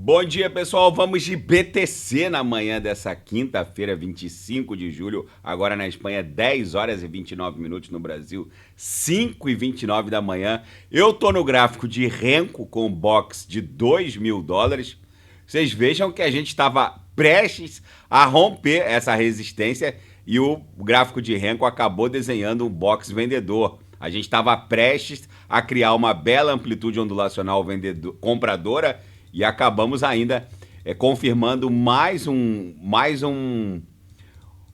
Bom dia, pessoal. Vamos de BTC na manhã dessa quinta-feira, 25 de julho. Agora na Espanha, 10 horas e 29 minutos. No Brasil, 5 e 29 da manhã. Eu tô no gráfico de Renko com box de $2.000. Vocês vejam que a gente estava prestes a romper essa resistência e o gráfico de Renko acabou desenhando um box vendedor. A gente estava prestes a criar uma bela amplitude ondulacional compradora e acabamos ainda confirmando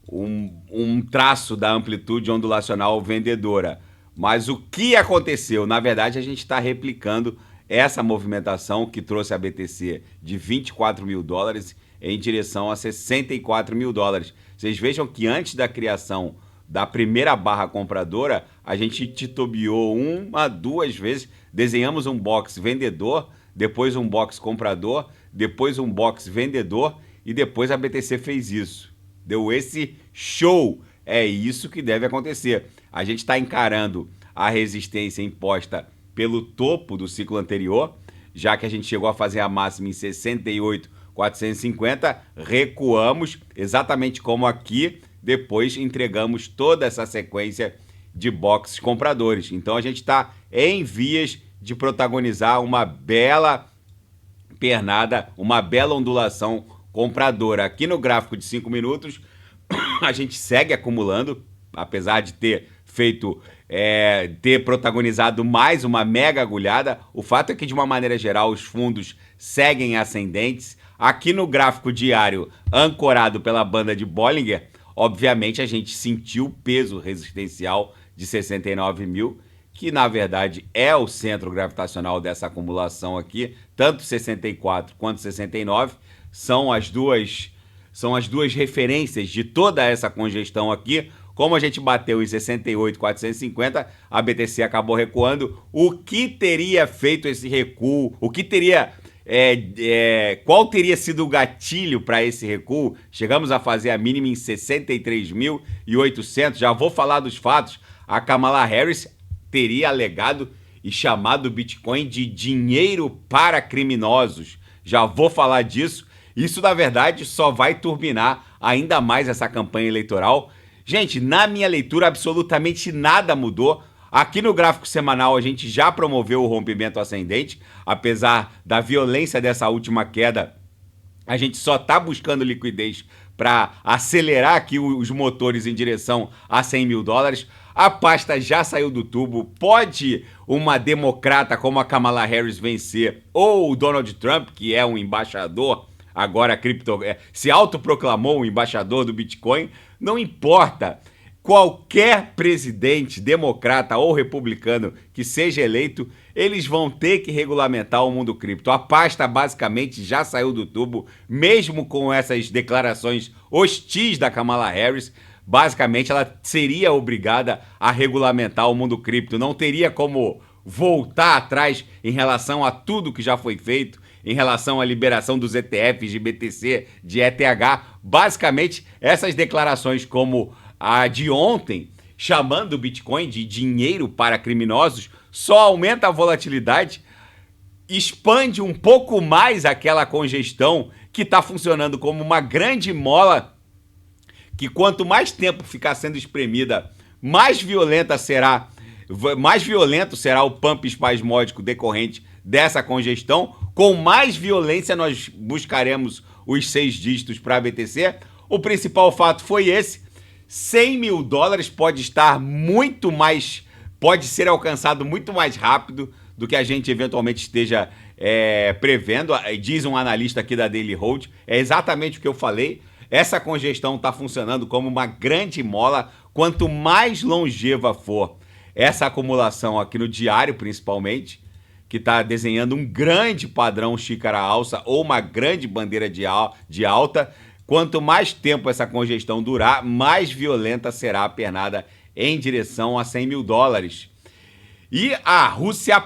um traço da amplitude ondulacional vendedora. Mas o que aconteceu? Na verdade, a gente está replicando essa movimentação que trouxe a BTC de $24.000 em direção a $64.000. Vocês vejam que antes da criação da primeira barra compradora, a gente titubeou duas vezes, desenhamos um box vendedor, depois um box comprador, depois um box vendedor e depois a BTC fez isso. Deu esse show. É isso que deve acontecer. A gente está encarando a resistência imposta pelo topo do ciclo anterior, já que a gente chegou a fazer a máxima em 68.450, recuamos, exatamente como aqui, depois entregamos toda essa sequência de boxes compradores. Então a gente está em vias de protagonizar uma bela pernada, uma bela ondulação compradora. Aqui no gráfico de 5 minutos, a gente segue acumulando, apesar de ter ter protagonizado mais uma mega agulhada. O fato é que, de uma maneira geral, os fundos seguem ascendentes. Aqui no gráfico diário, ancorado pela banda de Bollinger, obviamente a gente sentiu o peso resistencial de 69 mil, que na verdade é o centro gravitacional dessa acumulação aqui. Tanto 64 quanto 69 são as duas referências de toda essa congestão aqui. Como a gente bateu em 68.450, a BTC acabou recuando. O que teria feito esse recuo? Qual teria sido o gatilho para esse recuo? Chegamos a fazer a mínima em 63.800. Já vou falar dos fatos. A Kamala Harris teria alegado e chamado o Bitcoin de dinheiro para criminosos. Já vou falar disso. Isso, na verdade, só vai turbinar ainda mais essa campanha eleitoral. Gente, na minha leitura, absolutamente nada mudou. Aqui no gráfico semanal, a gente já promoveu o rompimento ascendente. Apesar da violência dessa última queda, a gente só está buscando liquidez para acelerar aqui os motores em direção a $100.000. A pasta já saiu do tubo. Pode uma democrata como a Kamala Harris vencer, ou o Donald Trump, que é um embaixador, agora se autoproclamou um embaixador do Bitcoin, não importa. Qualquer presidente, democrata ou republicano que seja eleito, eles vão ter que regulamentar o mundo cripto. A pasta basicamente já saiu do tubo, mesmo com essas declarações hostis da Kamala Harris. Basicamente, ela seria obrigada a regulamentar o mundo cripto. Não teria como voltar atrás em relação a tudo que já foi feito, em relação à liberação dos ETFs de BTC, de ETH. Basicamente, essas declarações como a de ontem, chamando o Bitcoin de dinheiro para criminosos, só aumenta a volatilidade, expande um pouco mais aquela congestão que está funcionando como uma grande mola, que quanto mais tempo ficar sendo espremida, mais violento será o pump espasmódico decorrente dessa congestão. Com mais violência nós buscaremos os 6 dígitos para a BTC. O principal fato foi esse. $100.000 pode ser alcançado muito mais rápido do que a gente eventualmente esteja prevendo. Diz um analista aqui da Daily Hold, é exatamente o que eu falei. Essa congestão está funcionando como uma grande mola. Quanto mais longeva for essa acumulação aqui no diário, principalmente, que está desenhando um grande padrão xícara alça ou uma grande bandeira de alta, quanto mais tempo essa congestão durar, mais violenta será a pernada em direção a $100.000. E a Rússia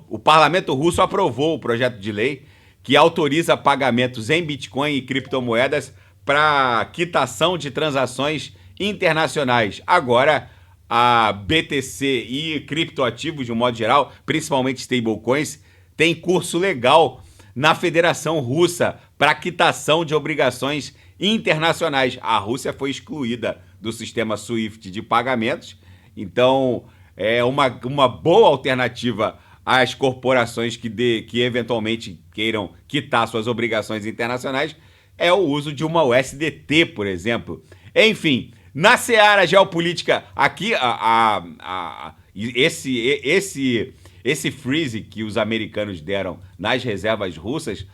o parlamento russo aprovou o projeto de lei que autoriza pagamentos em Bitcoin e criptomoedas para quitação de transações internacionais. Agora, a BTC e criptoativos, de um modo geral, principalmente stablecoins, tem curso legal na Federação Russa para quitação de obrigações internacionais. A Rússia foi excluída do sistema SWIFT de pagamentos, então é uma boa alternativa às corporações que eventualmente queiram quitar suas obrigações internacionais é o uso de uma USDT, por exemplo. Enfim, na seara geopolítica, aqui esse freeze que os americanos deram nas reservas russas,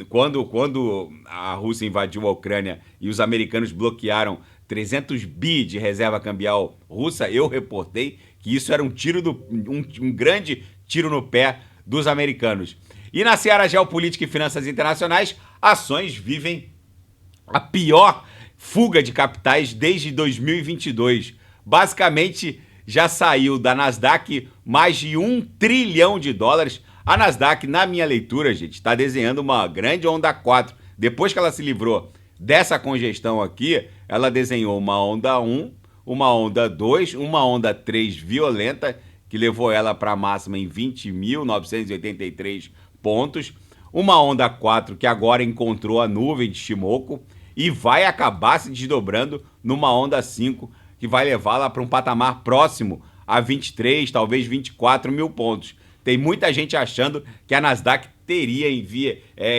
quando a Rússia invadiu a Ucrânia e os americanos bloquearam 300 bi de reserva cambial russa, eu reportei que isso era um grande tiro no pé dos americanos. E na seara geopolítica e finanças internacionais, ações vivem a pior fuga de capitais desde 2022. Basicamente, já saiu da Nasdaq mais de $1 trilhão. A Nasdaq, na minha leitura, gente, está desenhando uma grande onda 4. Depois que ela se livrou dessa congestão aqui, ela desenhou uma onda 1, uma onda 2, uma onda 3 violenta, que levou ela para a máxima em 20.983 pontos, uma onda 4 que agora encontrou a nuvem de Shimoku e vai acabar se desdobrando numa onda 5 que vai levá-la para um patamar próximo a 23, talvez 24 mil pontos. Tem muita gente achando que a Nasdaq teria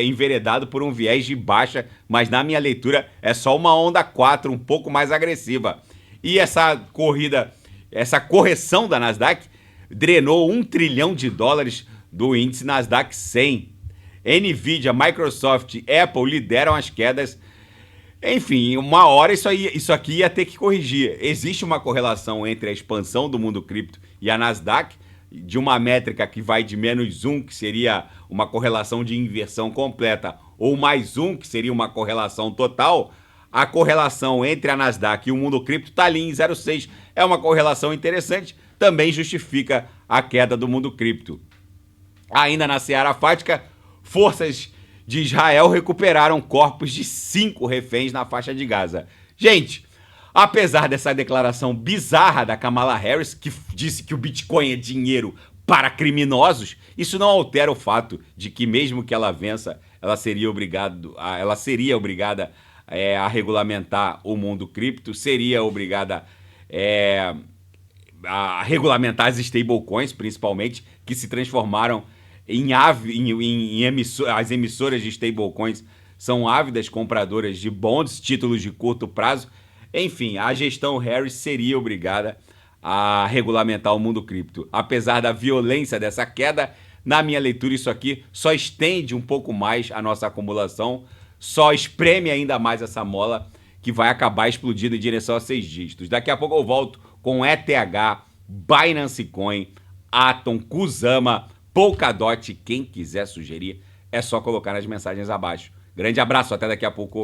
enveredado por um viés de baixa, mas na minha leitura é só uma onda 4 um pouco mais agressiva. E essa correção da Nasdaq drenou $1 trilhão do índice Nasdaq 100. Nvidia, Microsoft, Apple lideram as quedas. Enfim, uma hora isso aqui ia ter que corrigir. Existe uma correlação entre a expansão do mundo cripto e a Nasdaq, de uma métrica que vai de -1, que seria uma correlação de inversão completa, ou +1, que seria uma correlação total. A correlação entre a Nasdaq e o mundo cripto está ali em 0,6. É uma correlação interessante, também justifica a queda do mundo cripto. Ainda na seara fática, forças de Israel recuperaram corpos de 5 reféns na faixa de Gaza. Gente, apesar dessa declaração bizarra da Kamala Harris, que disse que o Bitcoin é dinheiro para criminosos, isso não altera o fato de que mesmo que ela vença, ela seria obrigada a regulamentar o mundo cripto, seria obrigada a regulamentar as stablecoins, principalmente, que se transformaram as emissoras de stablecoins são ávidas compradoras de bonds, títulos de curto prazo. Enfim, a gestão Harris seria obrigada a regulamentar o mundo cripto. Apesar da violência dessa queda, na minha leitura isso aqui só estende um pouco mais a nossa acumulação, só espreme ainda mais essa mola que vai acabar explodindo em direção a 6 dígitos. Daqui a pouco eu volto com ETH, Binance Coin, Atom, Kusama, Polkadot. Quem quiser sugerir, é só colocar nas mensagens abaixo. Grande abraço, até daqui a pouco.